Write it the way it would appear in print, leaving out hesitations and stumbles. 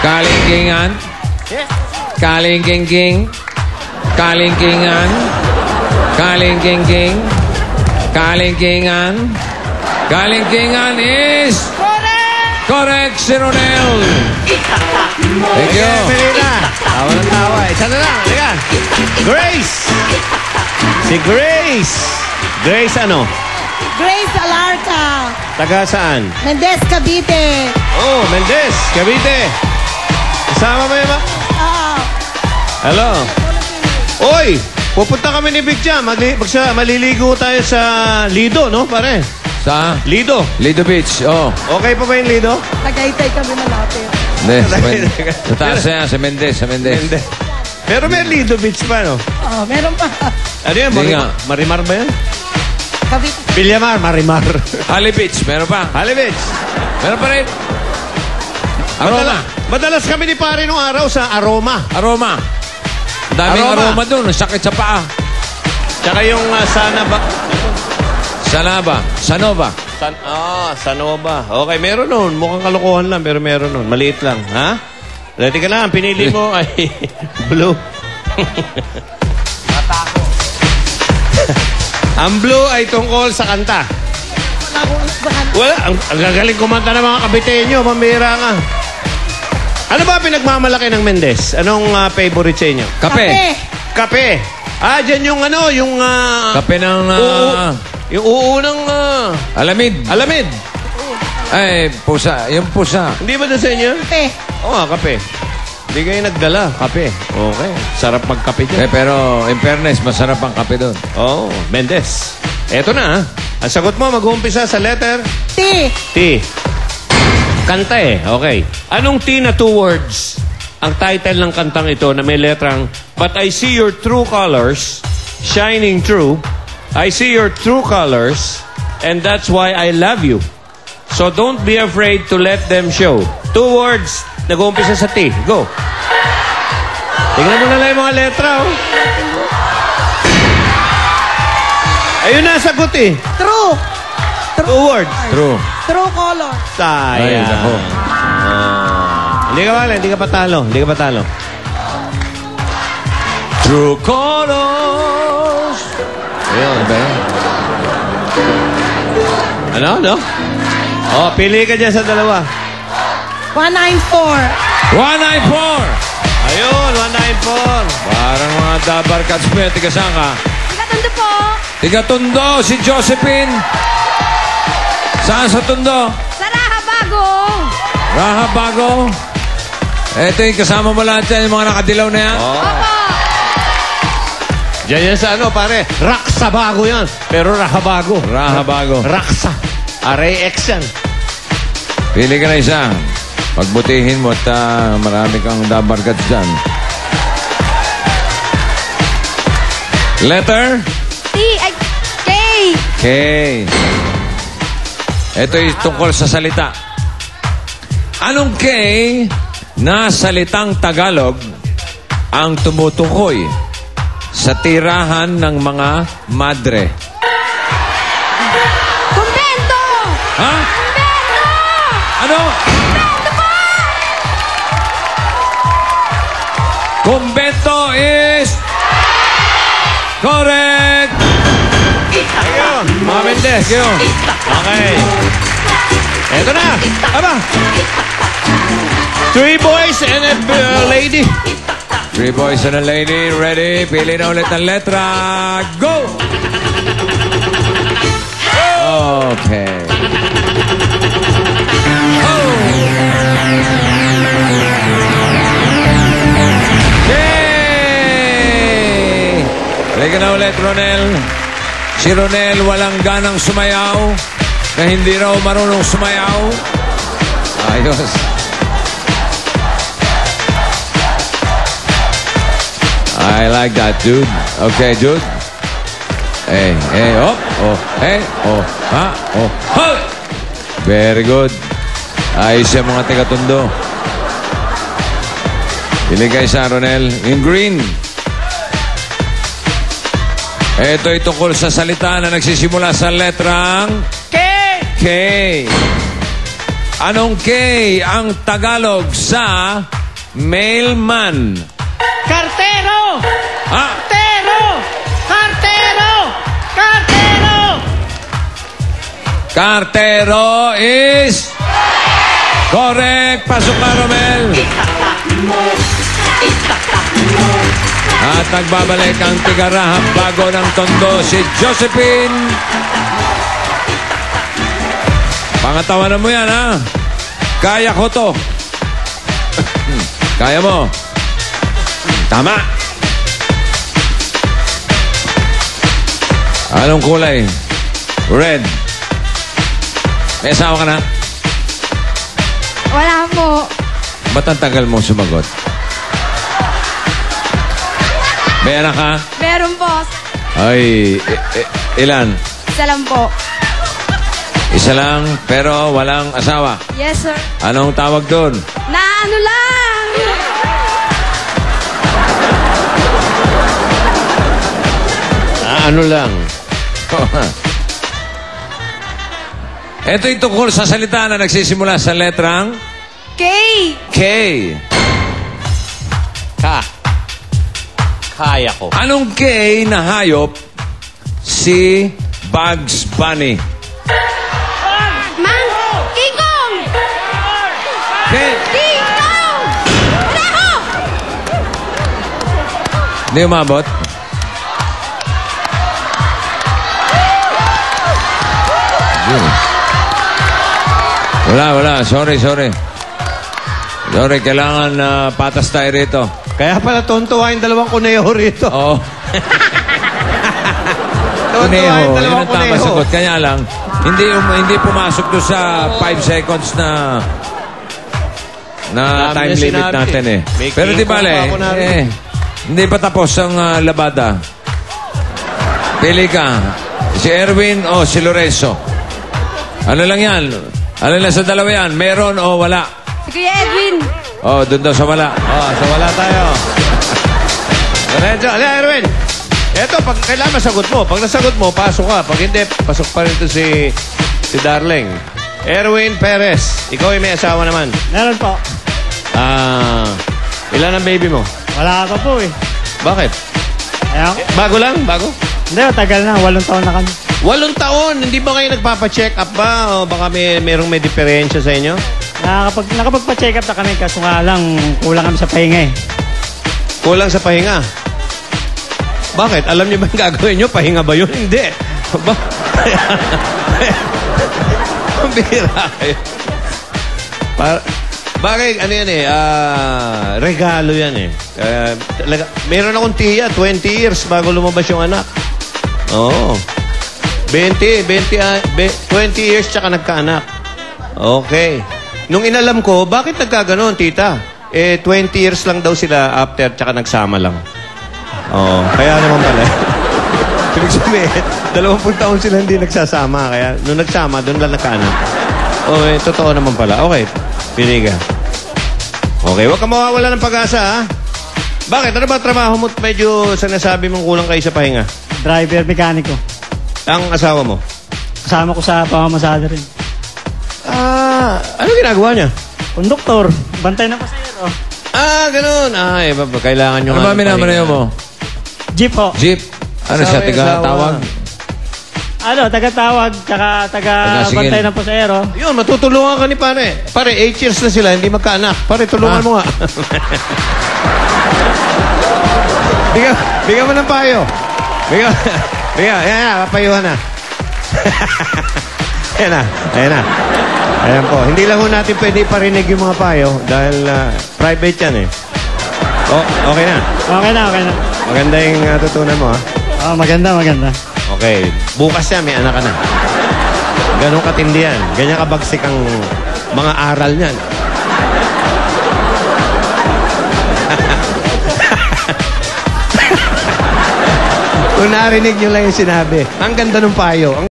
Kalingkingan. Kalingking-king. Kalingkingan. Kalingking-king. Kalingkingan. Kalingkingan is... Correct, si Ronel. Thank you. Melina. Tawa ng tawa. Isa na lang. Halika. Grace. Si Grace. Grace ano? Grace Alarca. Taga saan? Mendez, Cavite. Oh, Mendez. Cavite. Kasama mo yun ba? Oo. Hello. Oy, pupunta kami ni Big Jam. Maliligo tayo sa Lido, no, pare? Sa? Lido. Lido Beach, oh. Okay pa ba yung Lido? Tagaytay kami malapit. Hindi, sa taas na yan, sa Mendez, sa Mendez. Hindi. Pero may Lido Beach pa, no? Oo, meron pa. Ano yan? Hindi nga. Marimar ba yan? Cavite. Bilyamar, Marimar. Holly Beach, meron pa. Holly Beach. Meron pa rin. Aroma. Madalas kami ni pare nung araw sa Aroma. Aroma. Daming aroma doon. Sakit sa paa. Tsaka yung Sanaba. Sanova. Sanova. Okay, meron nun. Mukhang kalokohan lang, pero meron nun. Maliit lang. Ha? Ready ka na. Ang pinili mo ay blue. Ang blue ay tungkol sa kanta. Wala. Ang gagaling kumanta ng mga kabitenyo. Pambira nga. Ano ba pinagmamalaki ng Mendez? Anong favorite sa inyo? Kape. Kape. Dyan yung yung... Kape ng... yung uunang... Alamid. Alamid. Ay, pusa. Yung pusa. Hindi ba doon sa inyo? Kape. Oo nga, kape. Hindi kayo nagdala. Kape. Okay. Sarap magkape dyan. Pero, in fairness, masarap ang kape doon. Oo, Mendez. Eto na. Ang sagot mo, mag-uumpisa sa letter... T. T. Kanta Okay. Anong T na 2 words? Ang title ng kantang ito na may letrang, But I see your true colors, shining through. I see your true colors, and that's why I love you. So don't be afraid to let them show. 2 words. Nag-uumpisa sa T. Go. Tingnan mo na lang yung mga letra, oh. Ayun na, sagot True. 2 words. True. True color. Ay, Sayang. nako. Hindi ka patalo. True colors. Ayun. Ano ba yun? Ano? Oh, pili ka dyan sa dalawa. 194. 194. Ayun, 194. Parang mga dabar cats mo yan. Tiga saan ka? Ikatundo po. Tiga Tondo, si Josephine. Saan sa Tondo? Sa Rahabago. Rahabago. Ito yung kasama mo lahat yan, yung mga nakadilaw na yan. Oh. Opo. Diyan yan sa paare. Raksa bago yan. Pero Rahabago. Rahabago. Raksa. R-A-X yan. Pili ka na isa. Pagbutihin mo at marami kang dabar cats dyan. Letter? T. K. K. Ito yung tungkol sa salita. Anong K na salitang Tagalog ang tumutukoy sa tirahan ng mga madre? Kumbento. Ha? Kumbento. Ano? Kumbento po. Kumbento is correct! Ayun, mga Mendez. Thank you. Okay. Eto na. Aba. 3 boys and a lady. 3 boys and a lady. Ready? Pili na ulit ng letra. Go! Okay. Yay! Halika na ulit, Ronel. Si Ronel walang ganang sumayaw na hindi raw marunong sumayaw. Ayos. I like that, dude. Okay, dude. Hey, oh, hey, ha, ha. Very good. Ayos yung mga taga-Tondo. Iligay sa Ronel. In green. Ito ay tungkol sa salita na nagsisimula sa letrang K. K. Anong K ang Tagalog sa mailman? Kartero! Ah, Kartero! Kartero! Kartero! Kartero is correct. Pasok ka, Romel. At nagbabalik ang tigarahang bago ng tondo, si Josephine. Pangatawanan mo yan, ha? Kaya ko to. Kaya mo. Tama. Anong kulay? Red. May asawa ka na? Wala po. Ba't ang tagal mong sumagot? May anak ka? Meron po. Ay, ilan? Isa lang po. Isa lang, pero walang asawa. Yes, sir. Anong tawag doon? Na ano lang. Ano lang? Ito'y tungkol sa salita na nagsisimula sa letrang K. K. Kaya ko. Anong K na hayop si Bugs Bunny? Mang. King Kong. K. King Kong. Reho. Hindi umabot? Wala. Sorry. Sorry, kailangan patas tayo rito. Kaya pala tontuwa yung dalawang kuneho rito. Oo. Tontuwa Kuneho, yung yun dalawang ang tama kuneho. sagot. Kaya lang, hindi pumasok doon sa 5 seconds na Dami time na limit sinabi. natin eh. May Pero di king kong bale, pa ako namin. hindi pa tapos ang labada. Pili ka, si Erwin o si Lorenzo. Ano lang yan? Ano lang sa dalawa yan? Meron o wala? Si Kuya Edwin. Oh, doon daw sa wala. So wala tayo. Lorenzo, Erwin. Eto, pag kailangan masagot mo. Pag nasagot mo, pasok ka. Pag hindi, pasok pa rin to si Darling. Erwin Perez. Ikaw ay may asawa naman. Meron po. Ilan ang baby mo? Wala ka pa po eh. Bakit? Ayan. Bago lang? Bago? Hindi, tagal na. 8 taon na kami. 8 taon. Hindi ba kayo nagpapa-check up ba? O baka merong may diferensya sa inyo? Nakapagpa-check up na kami kaso nga lang kulang kami sa pahinga eh. Kulang sa pahinga. Bakit? Alam niyo ba yung gagawin niyo? Pahinga ba yun? Hindi. Ang bihira kayo. Bagay, ano yan eh, regalo yan eh. Meron akong tiya, 20 years bago lumabas yung anak. Oo. 20 years tsaka nagkaanak. Okay. Nung inalam ko, bakit nagkaganon, tita? 20 years lang daw sila after tsaka nagsama lang. Oo. Kaya naman pala. Ibig sabihin, 20 taon sila hindi nagsasama. Kaya nung nagsama, doon lang nagkaanak. Okay, totoo naman pala. Okay, piniga. Okay, huwag ka mawawala ng pag-asa, ha? Bakit? Ano ba trabaho mo? Medyo sa nasabi mong kulang kayo sa pahinga. Driver, mekaniko. Ang asawa mo? Kasama ko sa pamamasada rin. Ano ginagawa niya? Konduktor, bantay na pasahero. Ganun. Ay, kailangan nyo Ano ba minamanayo mo? Jeep ho. Jeep? Ano siya? Asawa yung Tiga-tawag? Ano, taga-tawag, tsaka Taga-sigil. taga-bantay ng pasahero. Yun, matutulungan ka ni pare. Pare, 8 years na sila, hindi magkaanak. Pare, tulungan mo nga. Bigyan mo ng payo. Bigyan. Yan, papayuhan na. Ayan na. Ayan po. Hindi lang ho natin pwede parinig yung mga payo dahil private yan eh. Okay na. Okay na. Maganda yung tutunan mo, ha? Oh, maganda. Okay. Bukas yan, may anak ka na. Ganun katindi yan. Ganyan kabagsik ang mga aral niyan. Kung narinig nyo lang yung sinabi, ang ganda ng payo.